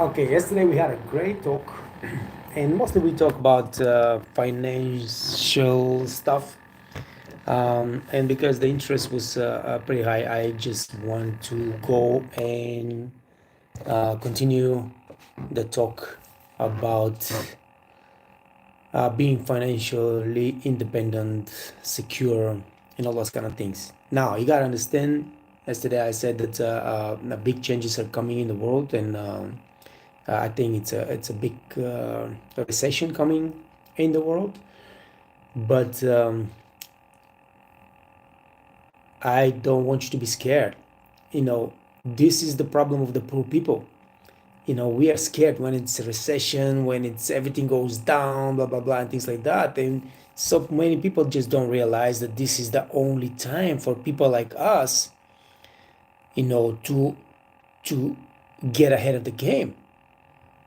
Okay, yesterday we had a great talk, and mostly we talk about financial stuff. And because the interest was pretty high, I just want to go and continue the talk about being financially independent, secure, and all those kind of things. Now, you gotta understand. Yesterday, I said that big changes are coming in the world, and I think it's a big recession coming in the world. But I don't want you to be scared. This is the problem of the poor people. We are scared when it's a recession, when it's everything goes down, blah blah blah, and things like that. And so many people just don't realize that this is the only time for people like us, to get ahead of the game.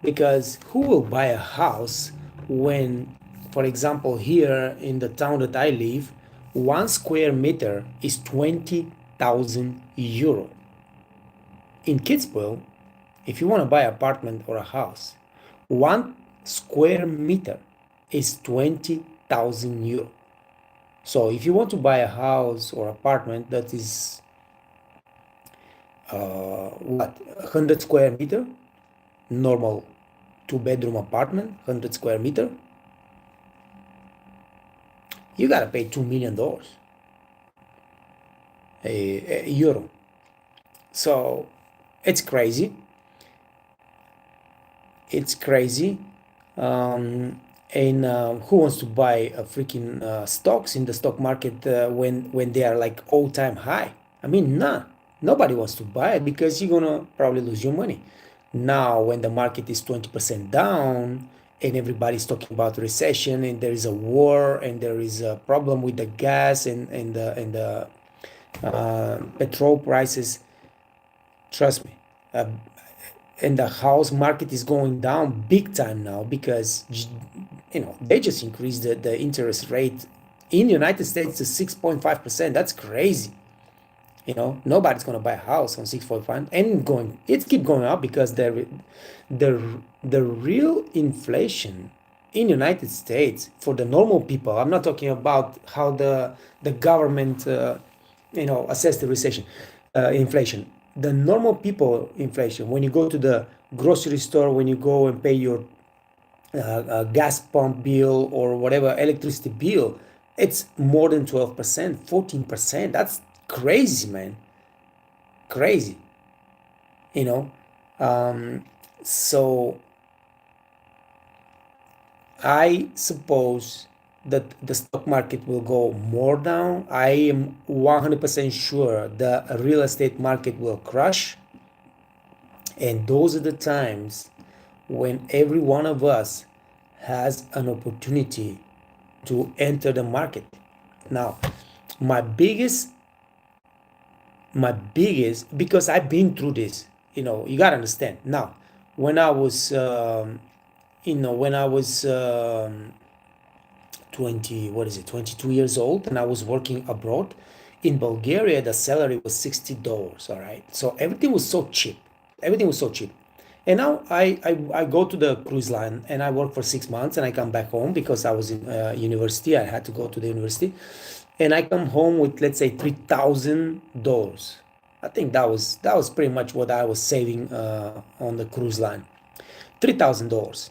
Because who will buy a house when, for example, here in the town that I live, 1 square meter is 20,000 euro. In Kitzbühel, if you want to buy an apartment or a house, 1 square meter is 20,000 euro. So if you want to buy a house or apartment that is 100 square meter, normal two-bedroom apartment, 100 square meter, you gotta pay $2 million euro. So it's crazy. It's crazy. And who wants to buy a freaking stocks in the stock market when they are like all-time high? I mean, nobody wants to buy it because you're gonna probably lose your money. Now, when the market is 20% down and everybody's talking about recession and there is a war and there is a problem with the gas and the petrol prices, trust me, and the house market is going down big time now because they just increased the interest rate in the United States to 6.5%. That's crazy. Nobody's going to buy a house on 6.5 and it's keep going up because the real inflation in United States for the normal people. I'm not talking about how the government assess the recession inflation. The normal people inflation, when you go to the grocery store, when you go and pay your gas pump bill or whatever electricity bill, it's more than 12%, 14%. That's crazy, man. Crazy. So I suppose that the stock market will go more down. I am 100% sure the real estate market will crash. And those are the times when every one of us has an opportunity to enter the market. Now, my biggest, because I've been through this, you gotta understand. Now, when I was, when I was 22 years old, and I was working abroad in Bulgaria, the salary was $60. All right, so everything was so cheap. Everything was so cheap. And now I go to the cruise line and I work for 6 months and I come back home because I was in university. I had to go to the university, and I come home with, let's say, $3,000. I think that was pretty much what I was saving on the cruise line. $3,000.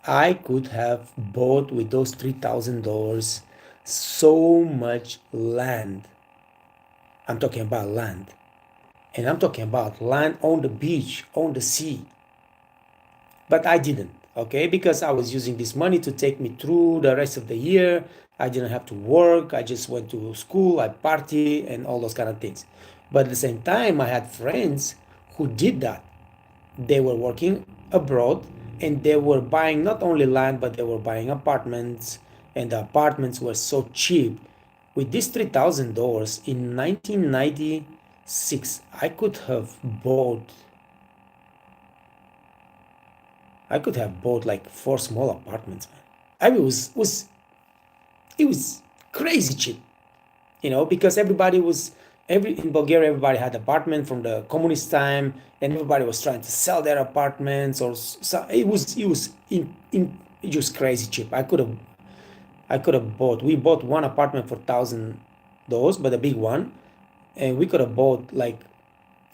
I could have bought with those $3,000 so much land. I'm talking about land. And I'm talking about land on the beach, on the sea. But I didn't, okay? Because I was using this money to take me through the rest of the year. I didn't have to work. I just went to school, I party, and all those kind of things. But at the same time, I had friends who did that. They were working abroad and they were buying not only land, but they were buying apartments, and the apartments were so cheap. With this $3,000 in 1996, I could have bought like four small apartments, man. I mean, it was crazy cheap, because everybody was in Bulgaria, everybody had apartment from the communist time, and everybody was trying to sell their apartments, or so it was crazy cheap. I could have bought. We bought one apartment for $1,000, but a big one, and we could have bought like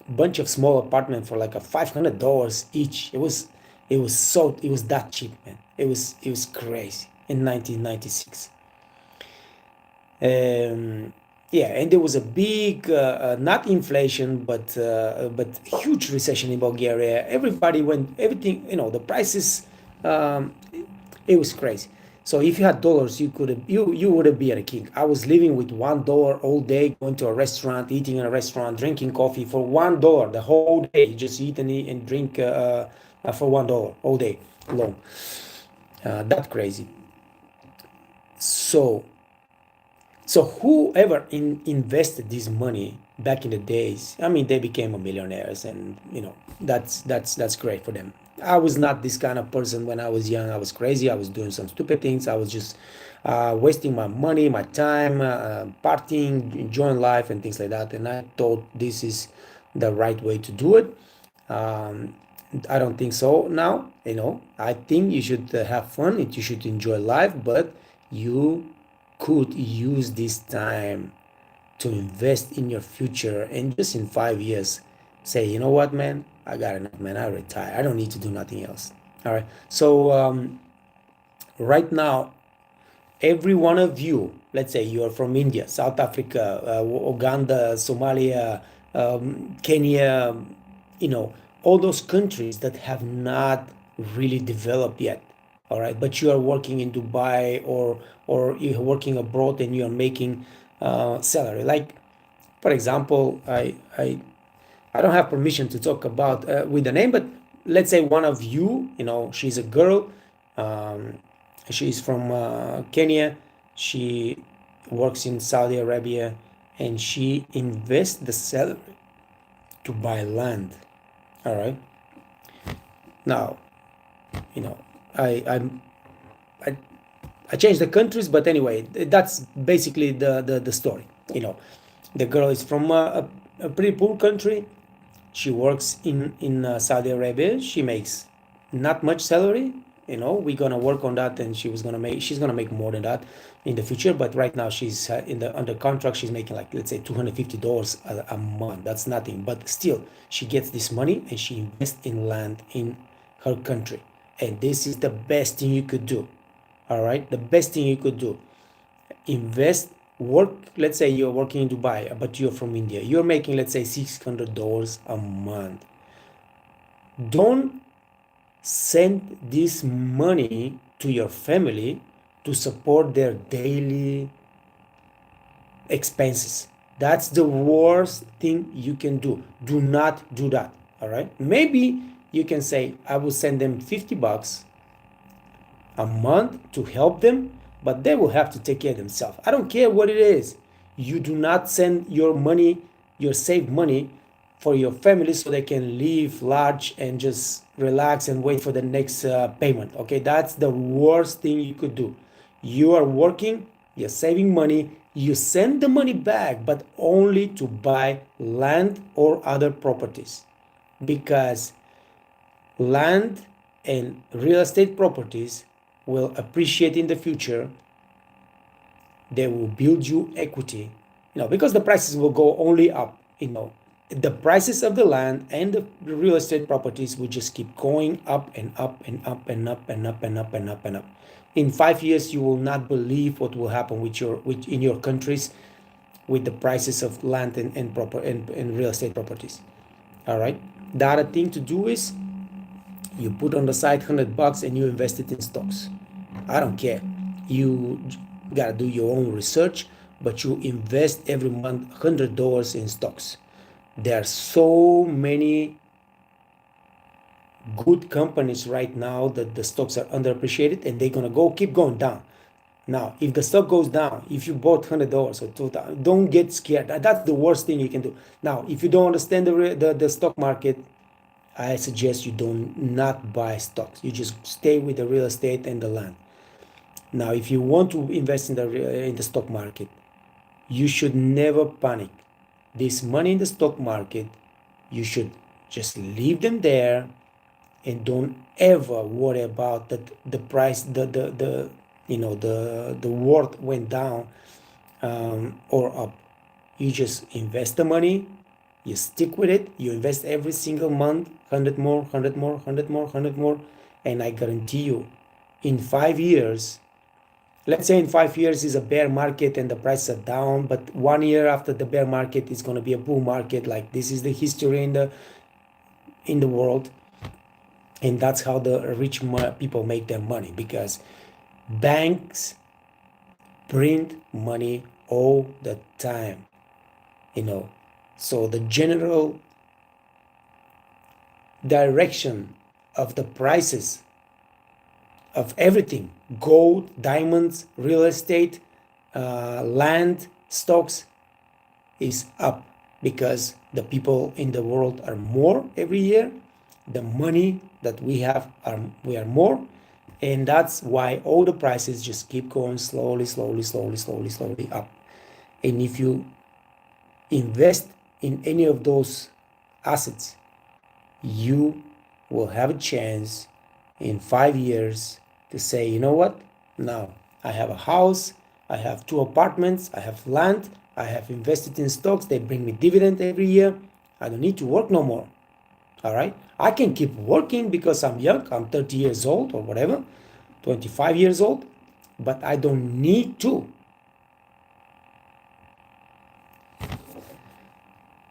a bunch of small apartment for like a $500 each. It was that cheap, man. It was crazy in 1996. Um, yeah, and there was a big, not inflation, but huge recession in Bulgaria. Everybody went, everything, the prices, um, it was crazy. So if you had dollars, you would have been a king. I was living with $1 all day, going to a restaurant, eating in a restaurant, drinking coffee for $1 the whole day. You just eat and eat and drink for $1 all day long. That crazy. So So whoever invested this money back in the days, I mean, they became a millionaires, and that's great for them. I was not this kind of person when I was young. I was crazy. I was doing some stupid things. I was just wasting my money, my time, partying, enjoying life, and things like that. And I thought this is the right way to do it. Um, I don't think so now. I think you should have fun. You should enjoy life, but you could use this time to invest in your future, and just in 5 years say, you know what, man, I got enough, man. I retire. I don't need to do nothing else. All right. So right now, every one of you, let's say you are from India, South Africa, Uganda, Somalia, Kenya, you know, all those countries that have not really developed yet. All right, but you are working in Dubai, or you're working abroad and you are making salary. Like, for example, I don't have permission to talk about with the name, but let's say one of you, she's a girl, um, she's from Kenya, she works in Saudi Arabia, and she invests the salary to buy land. All right. Now, you know, I I'm I I changed the countries, but anyway, that's basically the story. You know, the girl is from a pretty poor country. She works in Saudi Arabia. She makes not much salary. We're gonna work on that, and she's gonna make more than that in the future. But right now, she's in the under contract. She's making, like, let's say, $250 a month. That's nothing, but still, she gets this money and she invests in land in her country. And this is the best thing you could do. All right, the best thing you could do: invest, work. Let's say you're working in Dubai, but you're from India. You're making, let's say, $600 a month. Don't send this money to your family to support their daily expenses. That's the worst thing you can do. Do not do that. All right, maybe you can say, I will send them $50 a month to help them, but they will have to take care of themselves. I don't care what it is. You do not send your money, your saved money, for your family so they can live large and just relax and wait for the next payment. Okay, that's the worst thing you could do. You are working, you're saving money, you send the money back, but only to buy land or other properties, because land and real estate properties will appreciate in the future. They will build you equity, because the prices will go only up. The prices of the land and the real estate properties will just keep going up and up and up and up and up and up and up and up. In 5 years, you will not believe what will happen in your countries, with the prices of land and real estate properties. All right. The other thing to do is, you put on the side $100 and you invest it in stocks. I don't care. You gotta do your own research, but you invest every month $100 in stocks. There are so many good companies right now that the stocks are underappreciated, and they're gonna keep going down. Now, if the stock goes down, if you bought $100 or $2,000, don't get scared. That's the worst thing you can do. Now, if you don't understand the stock market, I suggest you don't not buy stocks. You just stay with the real estate and the land. Now, if you want to invest in the stock market, you should never panic. this money in the stock market, you should just leave them there and don't ever worry about that the price, the the worth went down or up. You just invest the money, you stick with it, you invest every single month, 100 more, 100 more, 100 more, 100 more, and I guarantee you, in 5 years, let's say in 5 years is a bear market and the prices are down, but 1 year after the bear market is going to be a bull market. Like, this is the history in the world, and that's how the rich people make their money, because banks print money all the time, so the general direction of the prices of everything, gold, diamonds, real estate, land, stocks, is up, because the people in the world are more every year. The money that we have we are more, and that's why all the prices just keep going slowly, slowly, slowly, slowly, slowly up. And if you invest in any of those assets, you will have a chance in 5 years to say, you know what? Now I have a house, I have 2 apartments, I have land, I have invested in stocks, they bring me dividend every year. I don't need to work no more. All right? I can keep working because I'm young, I'm 30 years old or whatever, 25 years old, but I don't need to.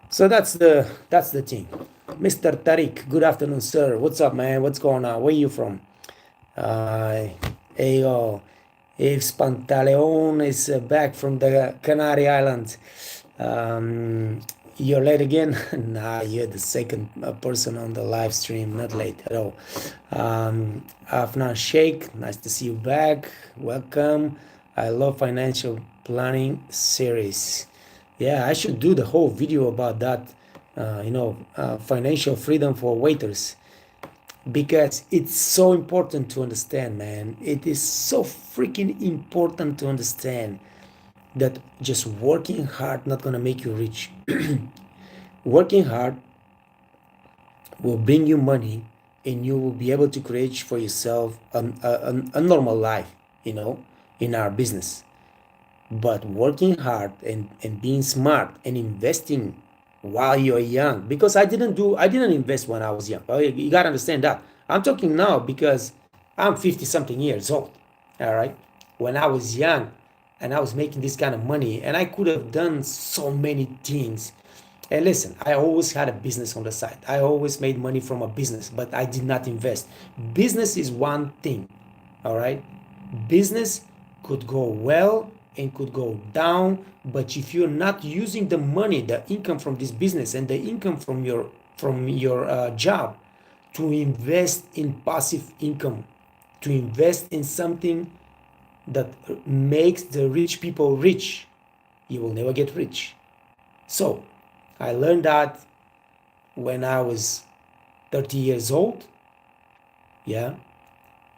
So that's the thing. Mr. Tariq, good afternoon, sir. What's up, man? What's going on? Where are you from? If Pantaleon is back from the Canary Islands. You're late again? Nah, you're the second person on the live stream, not late at all. Afnan Sheikh, nice to see you back. Welcome. I love financial planning series. Yeah, I should do the whole video about that, financial freedom for waiters, because it's so important to understand, man. It is so freaking important to understand that just working hard not gonna make you rich. Working hard will bring you money, and you will be able to create for yourself a normal life, in our business. But working hard and being smart and investing while you're young, because I didn't invest when I was young. You gotta understand that. I'm talking now because I'm 50 something years old. All right. When I was young and I was making this kind of money, and I could have done so many things. And listen, I always had a business on the side. I always made money from a business, but I did not invest. Business is one thing. All right. Business could go well and could go down, but if you're not using the money, the income from this business and the income from your job to invest in passive income, to invest in something that makes the rich people rich, you will never get rich. So I learned that when I was 30 years old. Yeah.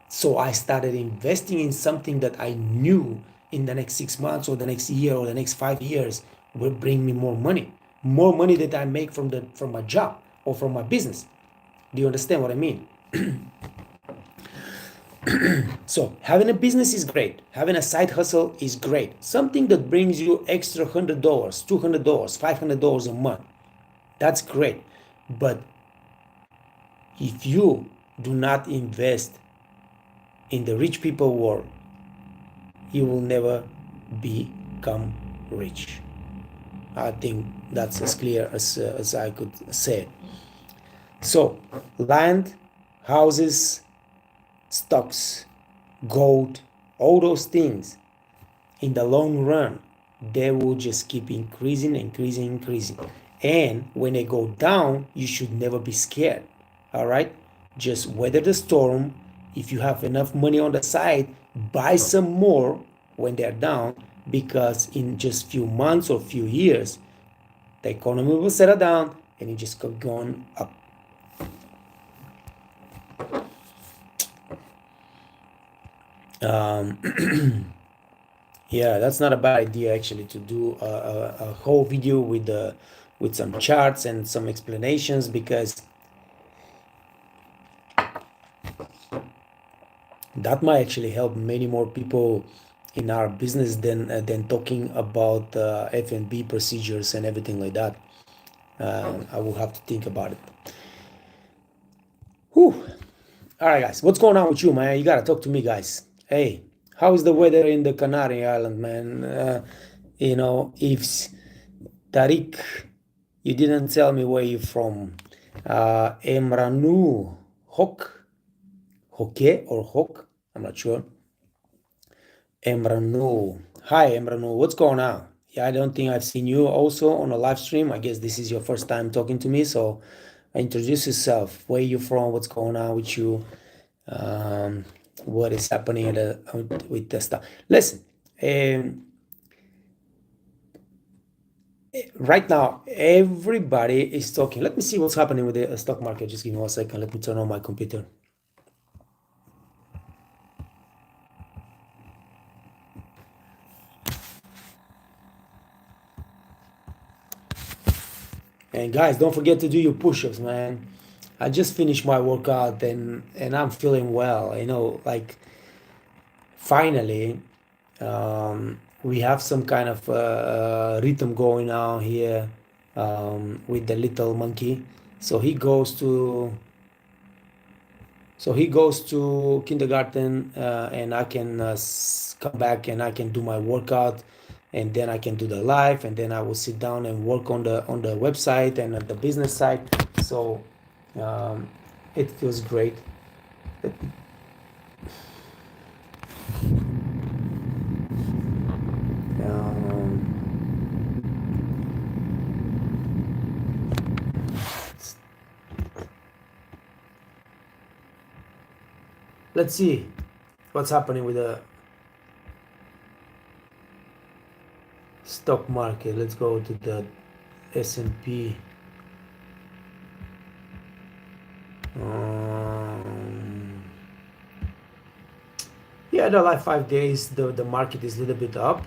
So I started investing in something that I knew in the next 6 months or the next year or the next 5 years will bring me more money that I make from my job or from my business. Do you understand what I mean? So having a business is great. Having a side hustle is great. Something that brings you extra $100, $200, $500 a month. That's great. But if you do not invest in the rich people world, you will never become rich. I think that's as clear as I could say. So land, houses, stocks, gold, all those things, in the long run, they will just keep increasing. And when they go down, you should never be scared. All right? Just weather the storm. If you have enough money on the side, buy some more when they're down, because in just few months or few years, the economy will settle down and it just keep going up. Yeah, that's not a bad idea actually to do a whole video with some charts and some explanations, because that might actually help many more people in our business than talking about F&B procedures and everything like that. I will have to think about it. Whew. All right, guys, what's going on with you, man? You gotta talk to me, guys. Hey, how is the weather in the Canary Island, man? If Tariq, you didn't tell me where you're from. Emranu Hok, Hoke or Hok, I'm not sure. Emranu. Hi, Emranu. What's going on? Yeah, I don't think I've seen you also on a live stream. I guess this is your first time talking to me, so introduce yourself. Where you from? What's going on with you? Um, what is happening with the stuff? Listen, um, right now everybody is talking. Let me see what's happening with the stock market. Just give me 1 second. Let me turn on my computer. And guys, don't forget to do your push-ups, man. I just finished my workout and I'm feeling well. Like finally, we have some kind of rhythm going on here with the little monkey. So he goes to kindergarten, and I can come back and I can do my workout, and then I can do the live, and then I will sit down and work on the website and the business side. So um, it feels great. Um, let's see what's happening with the stock market. Let's go to the S&P. Yeah, the last 5 days, the market is a little bit up,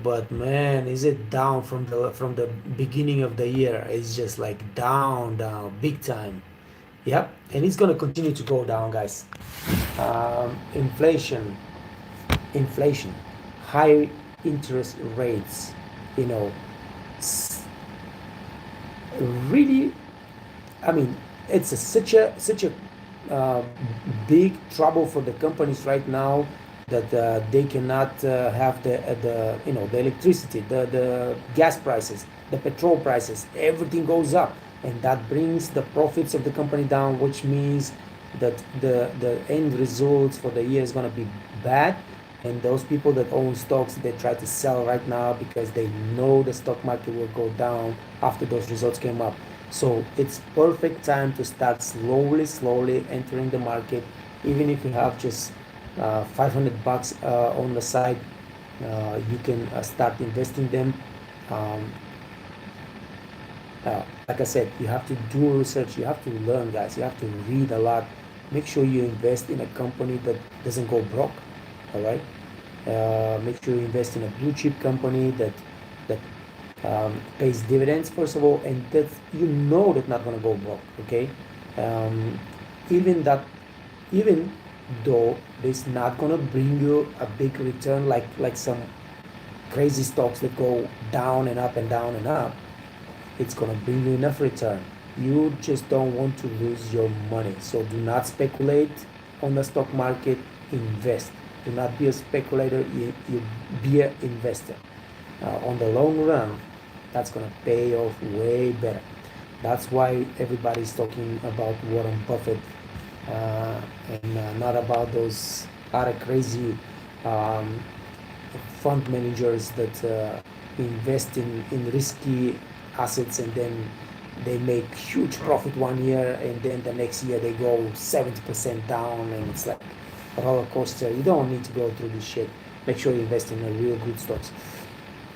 but man, is it down from the beginning of the year? It's just like down, big time. Yep, and it's gonna continue to go down, guys. Inflation, inflation, high interest rates, you know, really, I mean, it's such a uh, big trouble for the companies right now that they cannot have the electricity, the gas prices, the petrol prices, everything goes up, and that brings the profits of the company down, which means that the end results for the year is going to be bad. And those people that own stocks, they try to sell right now because they know the stock market will go down after those results came up. So it's perfect time to start slowly entering the market, even if you have just $500 on the side. You can start investing them. Um, like I said, you have to do research. You have to learn, guys. You have to read a lot. Make sure you invest in a company that doesn't go broke. All right. Make sure you invest in a blue chip company that pays dividends first of all, and that that's not gonna go broke. Okay. Um, even that, even though it's not gonna bring you a big return like some crazy stocks that go down and up and down and up, it's gonna bring you enough return. You just don't want to lose your money. So do not speculate on the stock market, invest. Do not be a speculator, you be an investor. On the long run, that's gonna pay off way better. That's why everybody's talking about Warren Buffett, and not about those other crazy um, fund managers that invest in risky assets, and then they make huge profit 1 year, and then the next year they go 70% down, and it's like a roller coaster. You don't need to go through this shit. Make sure you invest in a real good stocks.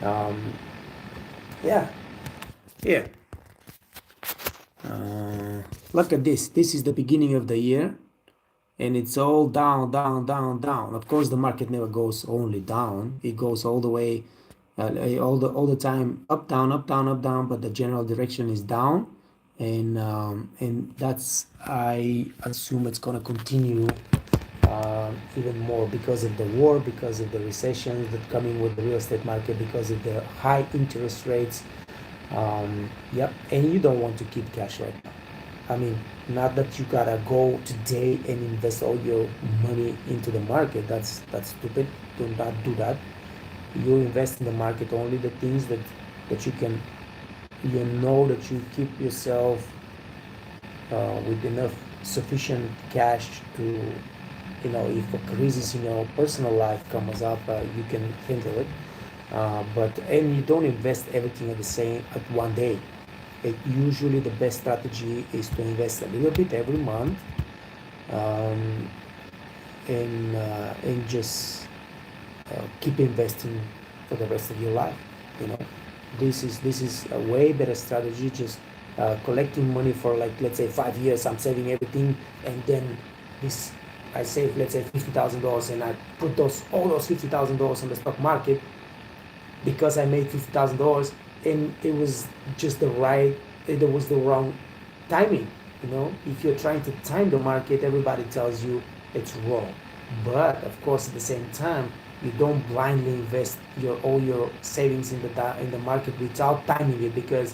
Um, yeah, yeah. Look at this. This is the beginning of the year. and it's all down, down, down, down. Of course, the market never goes only down. It goes all the way, all the time up, down, up, down, up, down. But the general direction is down, and that's, I assume it's gonna continue even more because of the war, because of the recessions that coming with the real estate market, because of the high interest rates. Yep, and you don't want to keep cash right now. I mean, not that you gotta go today and invest all your money into the market. That's stupid. Do not do that. You invest in the market only the things that you can, that you keep yourself with enough sufficient cash to, if a crisis in your personal life comes up, you can handle it. And you don't invest everything at one day. Usually the best strategy is to invest a little bit every month, um, and just keep investing for the rest of your life. You know, this is a way better strategy. Just collecting money for, like, let's say 5 years. I'm saving everything, and then this I save, let's say, $50,000, and I put all those $50,000 on the stock market because I made $50,000, and it was just it was the wrong timing. If you're trying to time the market, everybody tells you it's wrong. But of course, at the same time, you don't blindly invest all your savings in the market without timing it, because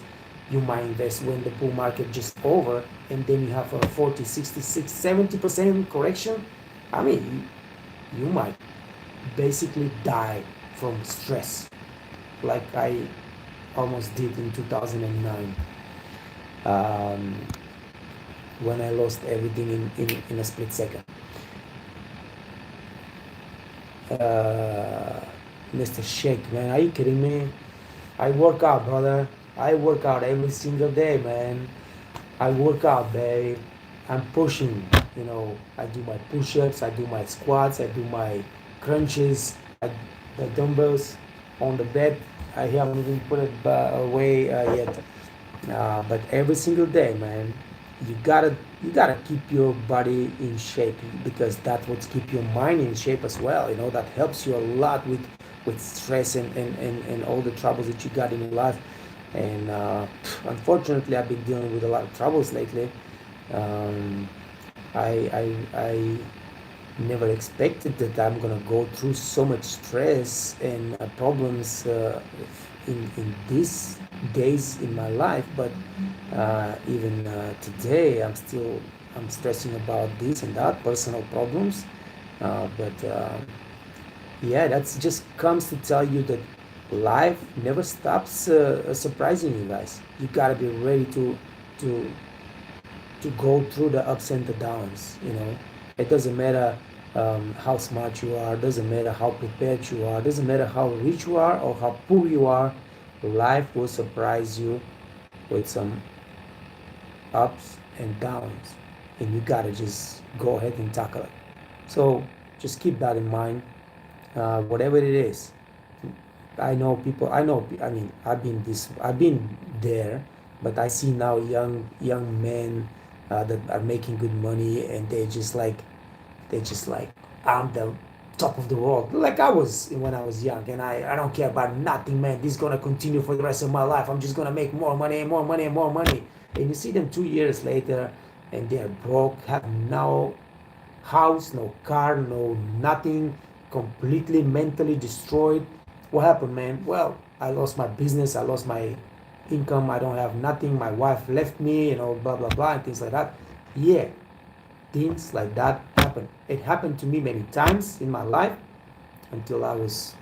you might invest when the bull market just over, and then you have a 40, 66, 70% correction. I mean, you might basically die from stress, like I almost did in 2009, um, when I lost everything in a split second. Uh, Mr. Shake, man, are you kidding me? I work out, brother. I work out every single day, man. I work out, babe. I'm pushing. I do my push-ups, I do my squats, I do my crunches, the dumbbells on the bed. I haven't even put it away yet. But every single day, man, you gotta keep your body in shape, because that's what keep your mind in shape as well. That helps you a lot with stress and all the troubles that you got in your life. And unfortunately, I've been dealing with a lot of troubles lately. Um, I never expected that I'm gonna go through so much stress and problems in these days in my life. But even today, I'm stressing about this and that personal problems. But yeah, that's just comes to tell you that life never stops surprising you guys. You gotta be ready to to go through the ups and the downs. It doesn't matter how smart you are, doesn't matter how prepared you are, doesn't matter how rich you are or how poor you are. Life will surprise you with some ups and downs, and you gotta just go ahead and tackle it. So just keep that in mind. Whatever it is, I know people. I mean, I've been there, but I see now young men that are making good money, and they just like I'm the top of the world, like I was when I was young, and I don't care about nothing, man. This is gonna continue for the rest of my life. I'm just gonna make more money and more money and more money. And you see them 2 years later, and they're broke, have no house, no car, no nothing, completely mentally destroyed. What happened, man? Well, I lost my business, I lost my income, I don't have nothing, my wife left me, blah blah blah, and things like that. Yeah, things like that happen. It happened to me many times in my life until I was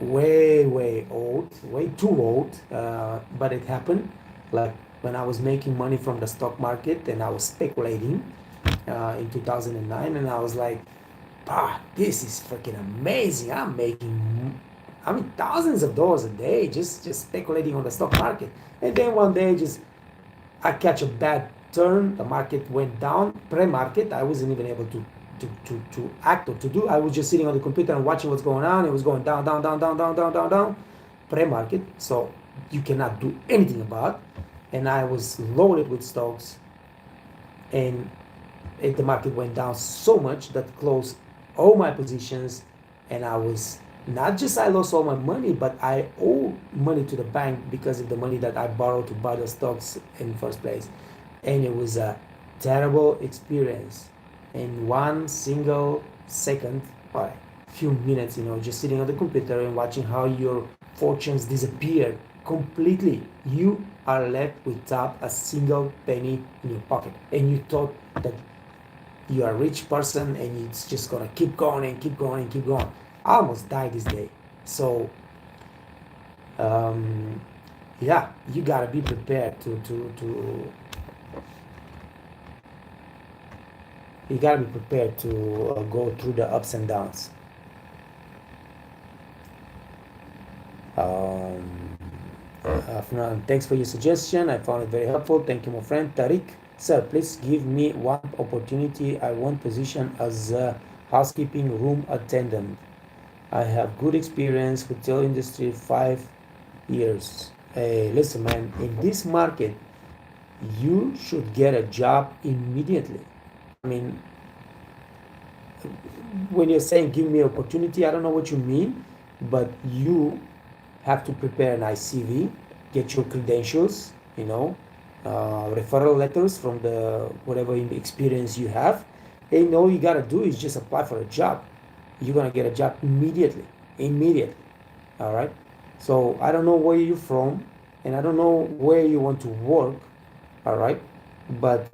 way, way old, way too old. But it happened. Like when I was making money from the stock market and I was speculating in 2009, and I was like, this is freaking amazing. I mean, thousands of dollars a day just speculating on the stock market. And then one day, just I catch a bad turn. The market went down. Pre-market, I wasn't even able to act or to do. I was just sitting on the computer and watching what's going on. It was going down, down, down, down, down, down, down, down. Pre-market, so you cannot do anything about. And I was loaded with stocks, and the market went down so much that closed all my positions, and I was not just I lost all my money, but I owe money to the bank because of the money that I borrowed to buy the stocks in the first place. And it was a terrible experience. In one single second, or few minutes, just sitting on the computer and watching how your fortunes disappeared completely. You are left without a single penny in your pocket, and you thought that you are a rich person and it's just gonna keep going and keep going and keep going. I almost died this day. So um, yeah, you gotta be prepared to you gotta be prepared to go through the ups and downs. Um, Afnan, thanks for your suggestion. I found it very helpful. Thank you, my friend. Tariq, sir, please give me one opportunity. I want position as a housekeeping room attendant. I have good experience hotel industry 5 years. Hey, listen, man, in this market, you should get a job immediately. I mean, when you're saying give me opportunity, I don't know what you mean, but you have to prepare an ICV, get your credentials, referral letters from the whatever experience you have, and all you gotta do is just apply for a job. You're gonna get a job immediately. All right. So I don't know where you're from, and I don't know where you want to work. All right, but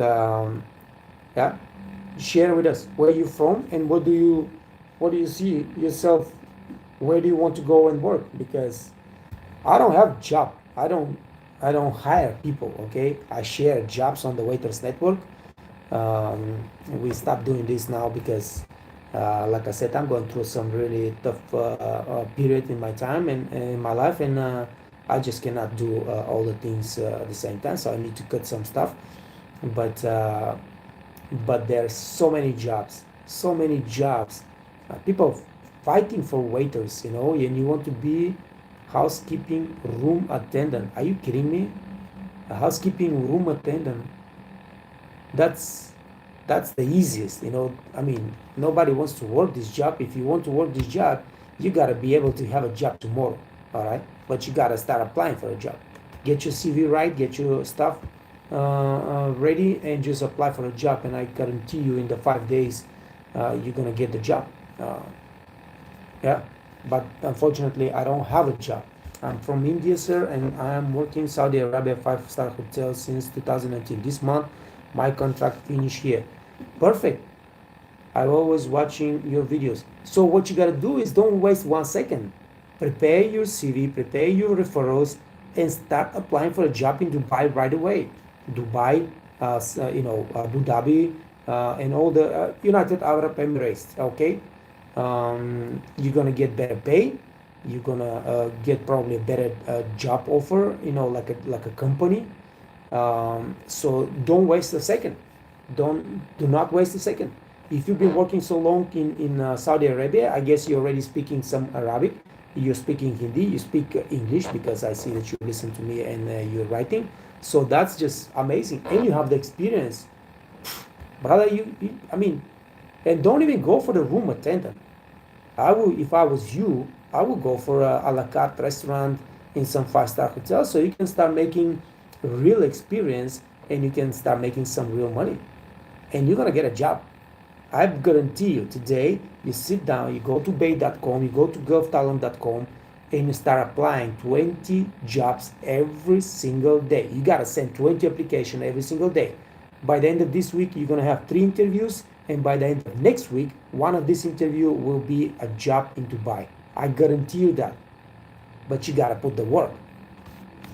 yeah, share with us where you're from and what do you see yourself, where do you want to go and work, because I don't have job. I don't hire people. Okay, I share jobs on the Waiters Network. We stopped doing this now because, like I said, I'm going through some really tough period in my time and in my life, and I just cannot do all the things at the same time. So I need to cut some stuff. But there's so many jobs, so many jobs. People fighting for waiters, and you want to be housekeeping room attendant. Are you kidding me? A housekeeping room attendant. That's that's the easiest. I mean, nobody wants to work this job. If you want to work this job, you gotta be able to have a job tomorrow. All right, but you gotta start applying for a job. Get your CV right, get your stuff ready, and just apply for a job. And I guarantee you, in the 5 days, you're gonna get the job. Uh, yeah, but unfortunately, I don't have a job. I'm from India, sir, and I am working Saudi Arabia five-star hotel since 2019. This month, my contract finished here. Perfect. I'm always watching your videos. So what you gotta do is don't waste 1 second. Prepare your CV, prepare your referrals, and start applying for a job in Dubai right away. Dubai, Abu Dhabi, and all the United Arab Emirates. Okay, you're gonna get better pay. You're gonna get probably a better job offer. Like a company. So don't waste a second. Do not waste a second. If you've been working so long in Saudi Arabia, I guess you're already speaking some Arabic. You're speaking Hindi. You speak English, because I see that you listen to me and you're writing. So that's just amazing, and you have the experience, brother. I mean, and don't even go for the room attendant. If I was you, I would go for a la carte restaurant in some five-star hotel, so you can start making real experience and you can start making some real money, and you're gonna get a job. I guarantee you, today you sit down, you go to Bay.com, you go to GulfTalent.com, and you start applying 20 jobs every single day. You gotta send 20 applications every single day. By the end of this week, you're gonna have 3 interviews, and by the end of next week, one of these interviews will be a job in Dubai. I guarantee you that. But you gotta put the work.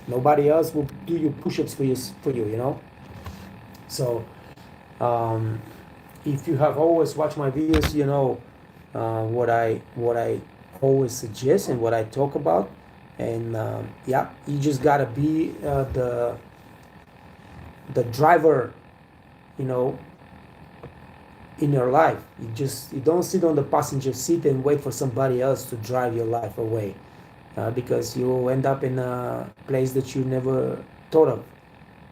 Nobody else will do your push-ups for you. So, if you have always watched my videos, you know what I always suggest and what I talk about. And yeah, you just gotta be the driver, you know, in your life. You don't sit on the passenger seat and wait for somebody else to drive your life away, because you will end up in a place that you never thought of.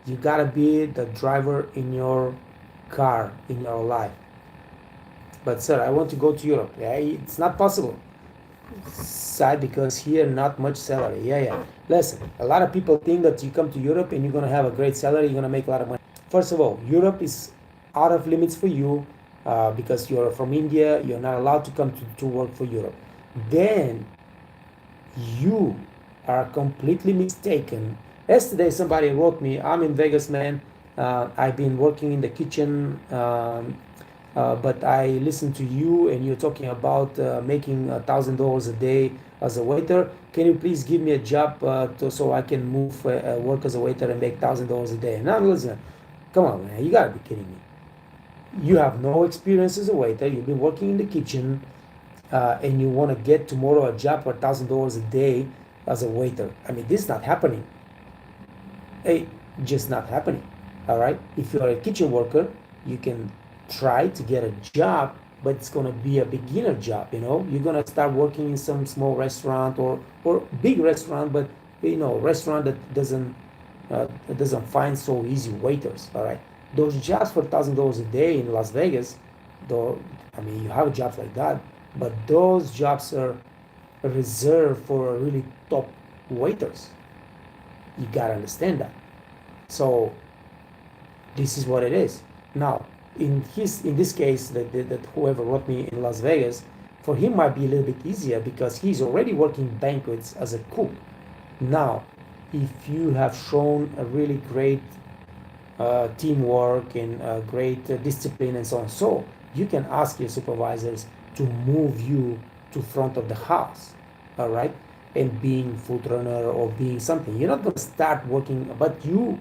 You gotta be the driver in your car in your life. But sir, I want to go to Europe. Yeah, it's not possible. Sad because here not much salary. Yeah. Listen, a lot of people think that you come to Europe and you're gonna have a great salary, you're gonna make a lot of money. First of all, Europe is out of limits for you because you're from India. You're not allowed to come to work for Europe. Then you are completely mistaken. Yesterday, somebody wrote me, I'm in Vegas, man. I've been working in the kitchen, but I listened to you and you're talking about making $1,000 a day as a waiter. Can you please give me a job so I can move, work as a waiter and make $1,000 a day? Now, listen, come on, man, you gotta be kidding me. You have no experience as a waiter. You've been working in the kitchen, and you want to get tomorrow a job for $1,000 a day as a waiter. I mean, this is not happening. Hey, just not happening. All right. If you're a kitchen worker, you can try to get a job, but it's gonna be a beginner job. You're gonna start working in some small restaurant or big restaurant, but restaurant that doesn't find so easy waiters. All right. Those jobs for $1,000 a day in Las Vegas, though, I mean, you have jobs like that, but those jobs are reserved for really top waiters. You gotta understand that. So this is what it is. Now, in this case, that whoever wrote me in Las Vegas, for him might be a little bit easier because he's already working banquets as a cook. Now, if you have shown a really great teamwork and great discipline and so on, so you can ask your supervisors to move you to front of the house, all right, and being food runner or being something. You're not going to start working, but you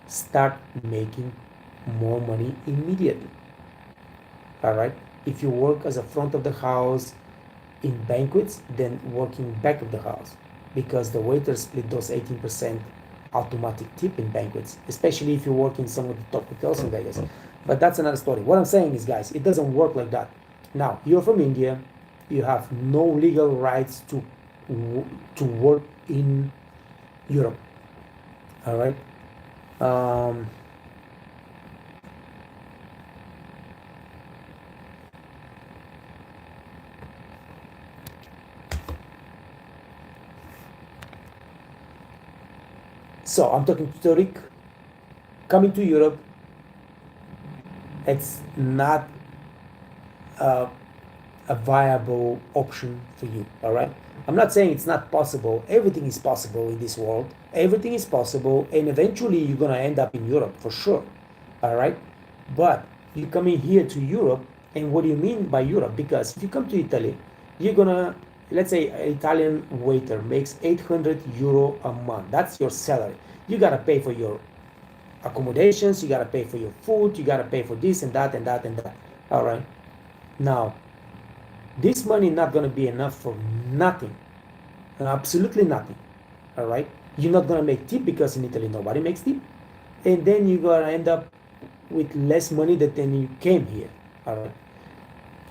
start making more money immediately, all right. If you work as a front of the house in banquets, then working back of the house, because the waiters split those 18% automatic tip in banquets, especially if you work in some of the top hotels in Vegas. But that's another story. What I'm saying is, guys, it doesn't work like that. Now, you're from India, you have no legal rights to work in Europe. All right. So I'm talking to Tariq. Coming to Europe, it's not a viable option for you. All right. I'm not saying it's not possible. Everything is possible in this world. Everything is possible, and eventually you're gonna end up in Europe for sure. All right. But you coming here to Europe, and what do you mean by Europe? Because if you come to Italy, you're gonna, let's say an Italian waiter makes 800 euro a month. That's your salary. You gotta pay for your accommodations, you gotta pay for your food, you gotta pay for this and that and that and that. All right. Now, this money not gonna be enough for nothing, absolutely nothing. All right. You're not gonna make tip because in Italy nobody makes tip, and then you're gonna end up with less money than you came here. All right.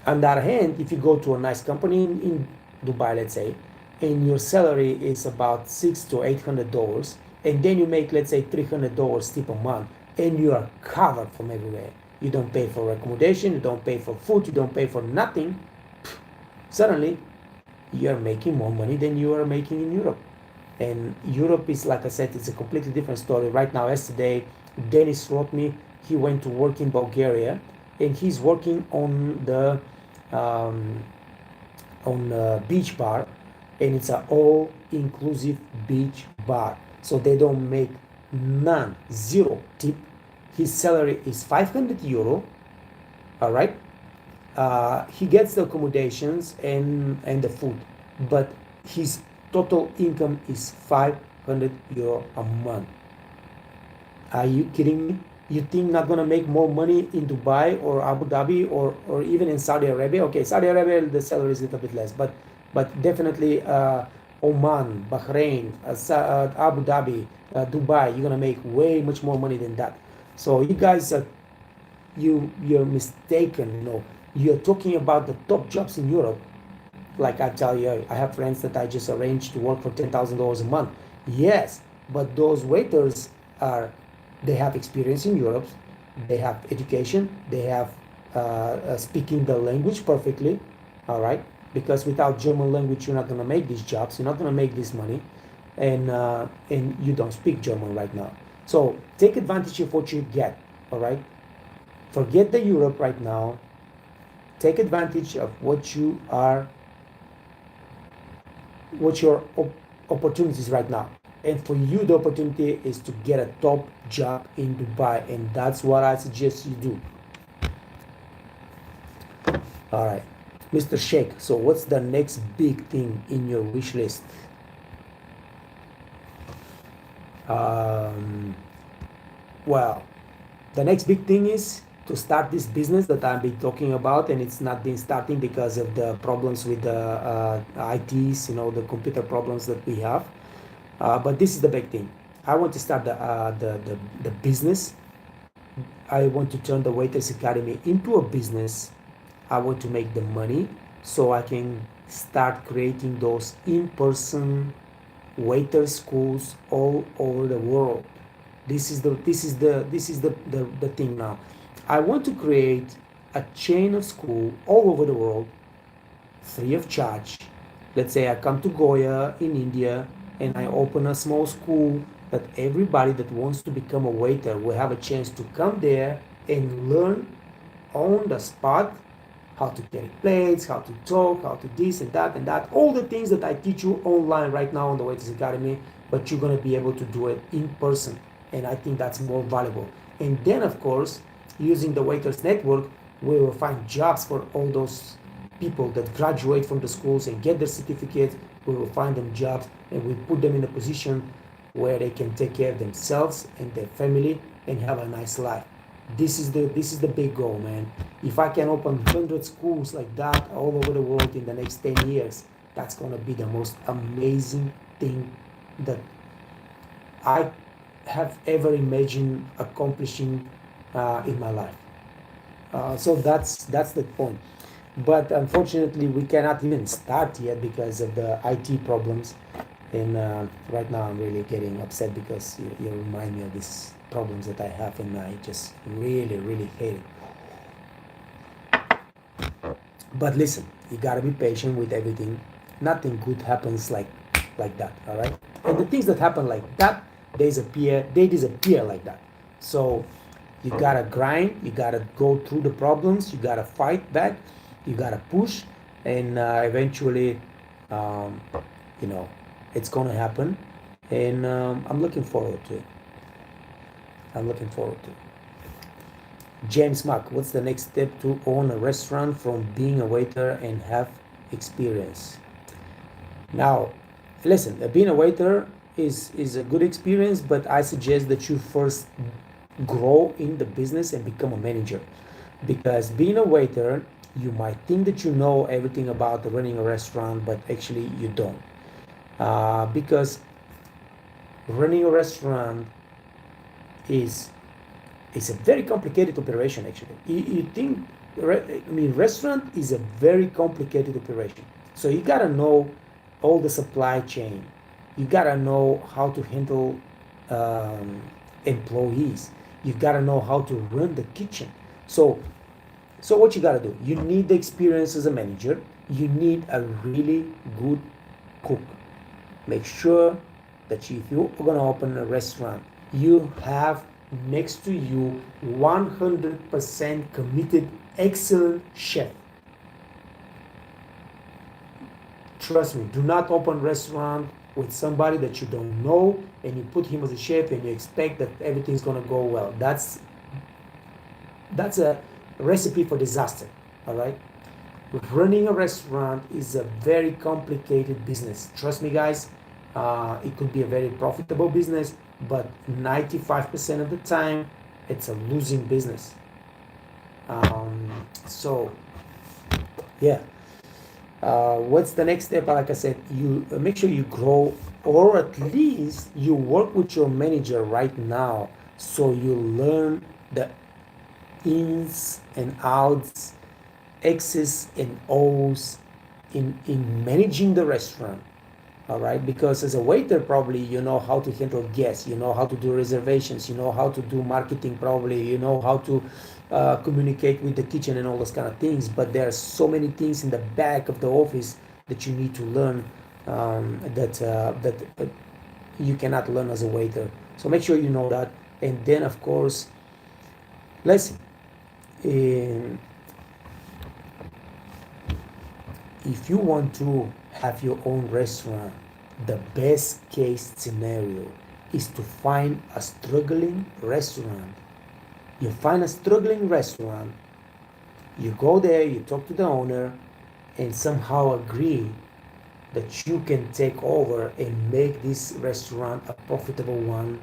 On the other hand, if you go to a nice company in Dubai, let's say, and your salary is about $600 to $800, and then you make, let's say, $300 tip a month, and you are covered from everywhere. You don't pay for accommodation, you don't pay for food, you don't pay for nothing. Suddenly, you are making more money than you are making in Europe. And Europe is, like I said, it's a completely different story. Right now, yesterday, Dennis wrote me, he went to work in Bulgaria, and he's working on the beach bar, and it's an all-inclusive beach bar. So they don't make none, zero tip. His salary is 500 euro, all right? He gets the accommodations and the food, but his total income is 500 euro a month. Are you kidding me? You think not gonna make more money in Dubai or Abu Dhabi or even in Saudi Arabia? Okay, Saudi Arabia, the salary is a little bit less, but definitely Oman, Bahrain, Abu Dhabi, Dubai, you're gonna make way much more money than that. So you guys are you're mistaken. You're talking about the top jobs in Europe. Like I tell you, I have friends that I just arranged to work for $10,000 a month. Yes, but those waiters they have experience in Europe. They have education. They have speaking the language perfectly. All right, because without German language, you're not gonna make these jobs. You're not gonna make this money, and you don't speak German right now. So take advantage of what you get. All right, forget the Europe right now. Take advantage of what you are, what your opportunities right now. And for you, the opportunity is to get a top job in Dubai, and that's what I suggest you do. All right, Mr. Sheikh. So, what's the next big thing in your wish list? Um, well, the next big thing is to start this business that I've been talking about, and it's not been starting because of the problems with the ITs, the computer problems that we have. But this is the big thing. I want to start the business. I want to turn the Waiters Academy into a business. I want to make the money so I can start creating those in-person waiter schools all over the world. This is the thing now. I want to create a chain of school all over the world, free of charge. Let's say I come to Goa in India and I open a small school that everybody that wants to become a waiter will have a chance to come there and learn on the spot how to carry plates, how to talk, how to this and that, all the things that I teach you online right now on the Waiters Academy, but you're gonna be able to do it in person. And I think that's more valuable. And then of course, using the Waiters Network, we will find jobs for all those people that graduate from the schools and get their certificates. We will find them jobs and we put them in a position where they can take care of themselves and their family and have a nice life. This is the big goal, man. If I can open 100 schools like that all over the world in the next 10 years, that's gonna be the most amazing thing that I have ever imagined accomplishing in my life. So that's the point. But unfortunately, we cannot even start yet because of the IT problems. And right now, I'm really getting upset because you remind me of these problems that I have, and I just really, really hate it. But listen, you gotta be patient with everything. Nothing good happens like that. All right. And the things that happen like that, they disappear like that. So you gotta grind. You gotta go through the problems. You gotta fight back. You gotta push, and eventually, um, you know, it's gonna happen. And I'm looking forward to it. I'm looking forward to it. James Mark, what's the next step to own a restaurant from being a waiter and have experience? Now, listen, being a waiter is a good experience, but I suggest that you first grow in the business and become a manager. Because being a waiter, you might think that you know everything about running a restaurant, but actually you don't. Because running a restaurant is it's a very complicated operation actually. You think, I mean, restaurant is a very complicated operation. So you gotta know all the supply chain. You gotta know how to handle um, employees. You gotta know how to run the kitchen. So what you gotta do? You need the experience as a manager. You need a really good cook. Make sure that if you're gonna open a restaurant, you have next to you 100% committed, excellent chef. Trust me, do not open restaurant with somebody that you don't know and you put him as a chef and you expect that everything's gonna go well. That's a recipe for disaster. All right. Running a restaurant is a very complicated business. Trust me, guys. It could be a very profitable business, but 95% of the time, it's a losing business. So, yeah. What's the next step? Like I said, you make sure you grow, or at least you work with your manager right now, so you learn the ins and outs, X's and O's in managing the restaurant. all right? Because as a waiter, probably you know how to handle guests, you know how to do reservations, you know how to do marketing, probably you know how to communicate with the kitchen and all those kind of things. But there are so many things in the back of the office that you need to learn, that you cannot learn as a waiter. So make sure you know that. And then, of course, listen. Um, if you want to have your own restaurant, the best case scenario is to find a struggling restaurant. You find a struggling restaurant, you go there, you talk to the owner, and somehow agree that you can take over and make this restaurant a profitable one.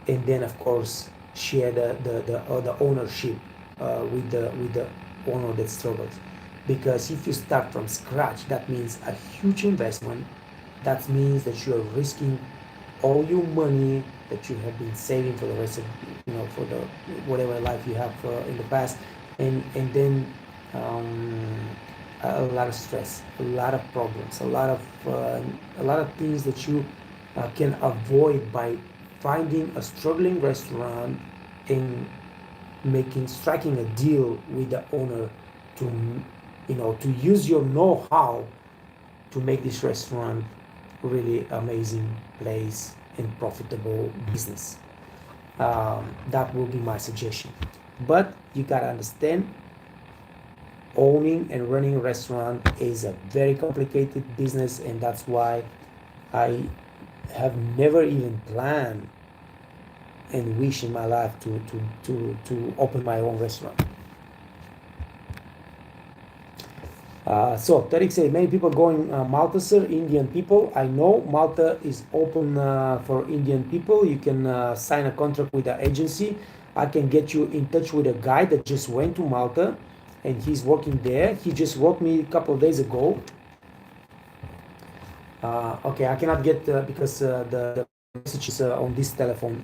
And then, of course, share the ownership with the owner that struggles. Because if you start from scratch, that means a huge investment. That means that you are risking all your money that you have been saving for the rest of, for the whatever life you have in the past, and then a lot of stress, a lot of problems, a lot of things that you can avoid by finding a struggling restaurant and striking a deal with the owner to to use your know-how to make this restaurant really amazing place and profitable business. That will be my suggestion. But you gotta understand, owning and running a restaurant is a very complicated business, and that's why I have never even planned and wish in my life to open my own restaurant. So Tariq said, many people going Malta, sir, Indian people. I know Malta is open for Indian people. You can sign a contract with the agency. I can get you in touch with a guy that just went to Malta and he's working there. He just wrote me a couple of days ago. Okay, I cannot get because the message is on this telephone.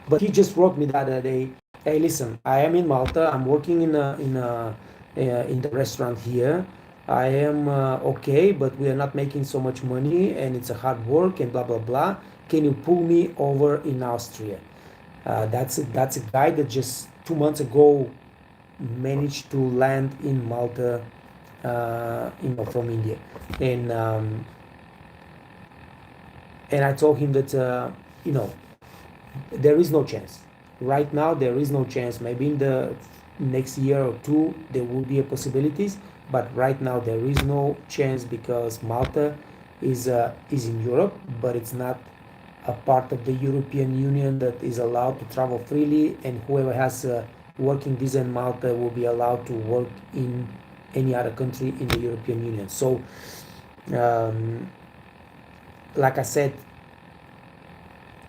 But he just wrote me the other day. Hey, listen, I am in Malta. I'm working in the restaurant here. I am okay, but we are not making so much money, and it's a hard work, and blah blah blah. Can you pull me over in Austria? That's a guy that just 2 months ago managed to land in Malta, from India, and I told him that there is no chance. Right now, there is no chance. Maybe in the next year or two, there will be a possibilities, but right now there is no chance because Malta is in Europe, but it's not a part of the European Union that is allowed to travel freely, and whoever has a working visa in Malta will be allowed to work in any other country in the European Union. So, like I said,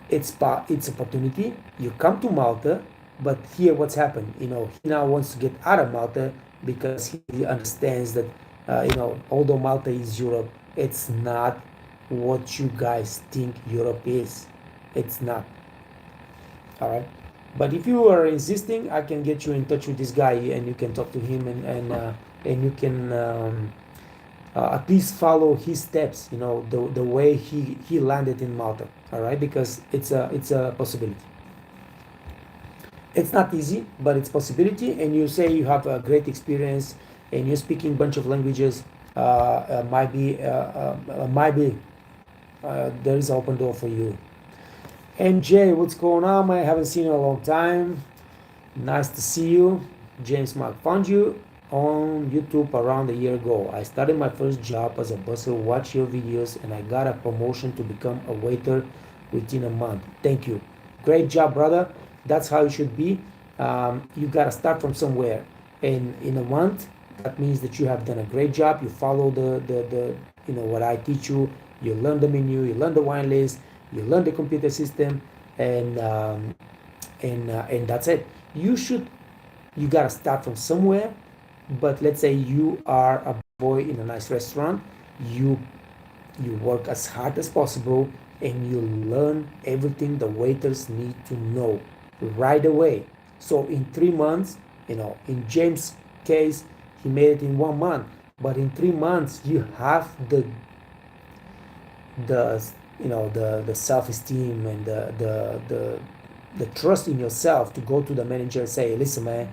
it's opportunity. You come to Malta, but here what's happened? He now wants to get out of Malta because he understands that although Malta is Europe, it's not what you guys think Europe is. It's not. All right. But if you are insisting, I can get you in touch with this guy, and you can talk to him, and you can at least follow his steps. The way he landed in Malta. All right, because it's a possibility. It's not easy, but it's possibility. And you say you have a great experience, and you're speaking a bunch of languages. Might be there is an open door for you. MJ, what's going on, man? I haven't seen you in a long time. Nice to see you. James Mark, found you on YouTube around a year ago. I started my first job as a busser, watched your videos, and I got a promotion to become a waiter within a month. Thank you. Great job, brother. That's how it should be. You got to start from somewhere. And in a month, that means that you have done a great job. You follow the what I teach you. You learn the menu, you learn the wine list, you learn the computer system, and that's it. You gotta start from somewhere. But let's say you are a boy in a nice restaurant. You work as hard as possible, and you learn everything the waiters need to know right away. So in 3 months, in James' case, he made it in 1 month. But in 3 months, you have the the self-esteem and the trust in yourself to go to the manager and say, listen, man,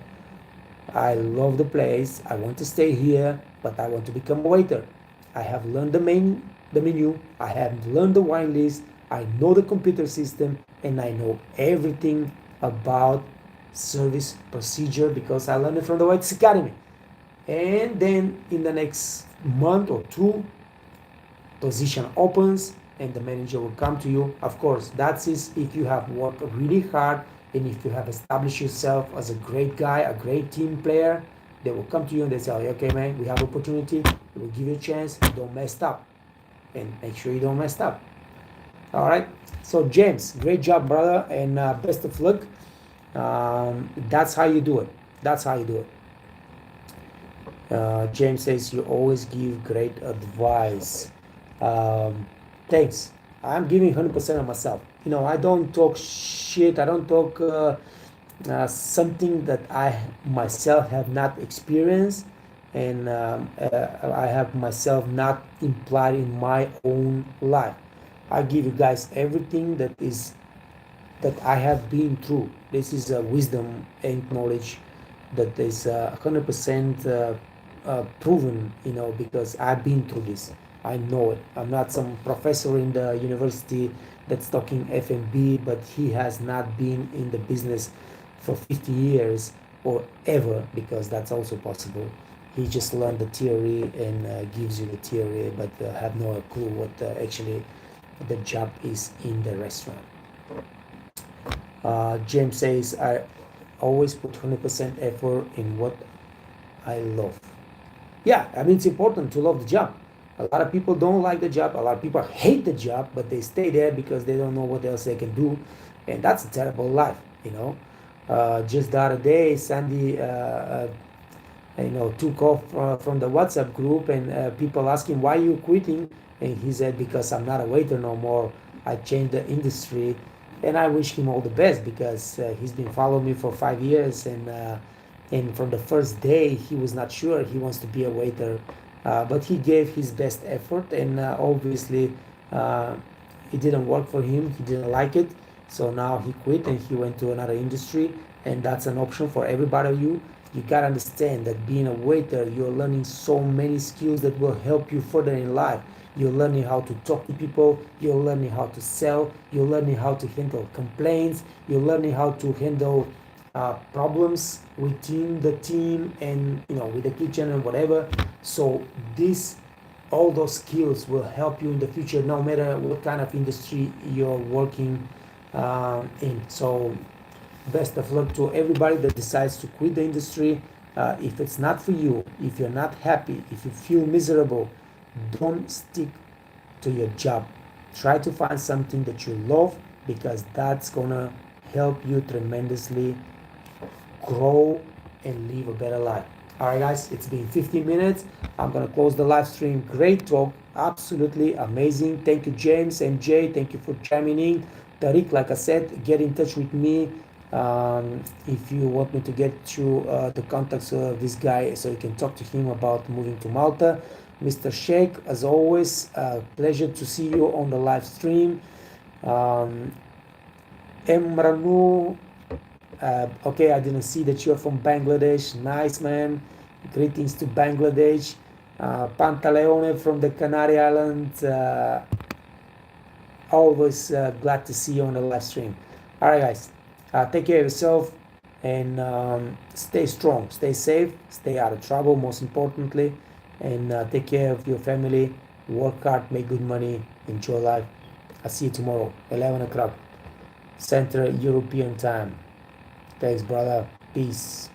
I love the place. I want to stay here, but I want to become a waiter. I have learned the menu. I have learned the wine list. I know the computer system, and I know everything about service procedure because I learned it from the Waiters Academy. And then in the next month or two, position opens and the manager will come to you. Of course, that is if you have worked really hard and if you have established yourself as a great guy, a great team player. They will come to you and they say, okay, man, we have opportunity. We'll give you a chance. Don't mess up, and make sure you don't mess up. All right. So James, great job, brother, and best of luck. That's how you do it. That's how you do it. James says you always give great advice. Thanks. I'm giving 100% of myself. I don't talk shit. I don't talk something that I myself have not experienced, and I have myself not implied in my own life. I give you guys everything that I have been through. This is wisdom and knowledge that is 100% proven, because I've been through this. I know it. I'm not some professor in the university that's talking F&B, but he has not been in the business for 50 years or ever, because that's also possible. He just learned the theory and gives you the theory, but have no clue what actually the job is in the restaurant. James says, I always put 100% effort in what I love. Yeah, I mean, it's important to love the job. A lot of people don't like the job. A lot of people hate the job, but they stay there because they don't know what else they can do. And that's a terrible life, Just the other day, Sandy, took off from the WhatsApp group, and people asked him, why are you quitting? And he said, because I'm not a waiter no more. I changed the industry. And I wish him all the best because he's been following me for 5 years, and from the first day he was not sure he wants to be a waiter, but he gave his best effort, and obviously it didn't work for him. He didn't like it, so now he quit and he went to another industry, and that's an option for everybody of you. You gotta understand that being a waiter, you're learning so many skills that will help you further in life. You're learning how to talk to people. You're learning how to sell. You're learning how to handle complaints. You're learning how to handle problems within the team and with the kitchen and whatever. So all those skills will help you in the future, no matter what kind of industry you're working in. So best of luck to everybody that decides to quit the industry. If it's not for you, if you're not happy, if you feel miserable, don't stick to your job. Try to find something that you love, because that's gonna help you tremendously grow and live a better life. All right, guys, it's been 15 minutes. I'm gonna close the live stream. Great talk, absolutely amazing. Thank you, James and Jay. Thank you for chiming in. Tariq, like I said, get in touch with me if you want me to get you the contacts of this guy so you can talk to him about moving to Malta. Mr. Sheikh, as always, pleasure to see you on the live stream. Emranu, okay, I didn't see that you're from Bangladesh. Nice, man. Greetings to Bangladesh. Pantaleone from the Canary Islands. Always glad to see you on the live stream. All right, guys. Take care of yourself and stay strong, stay safe, stay out of trouble, most importantly, and take care of your family. Work hard, make good money, enjoy life. I'll see you tomorrow, 11 o'clock, Central European Time. Thanks, brother. Peace.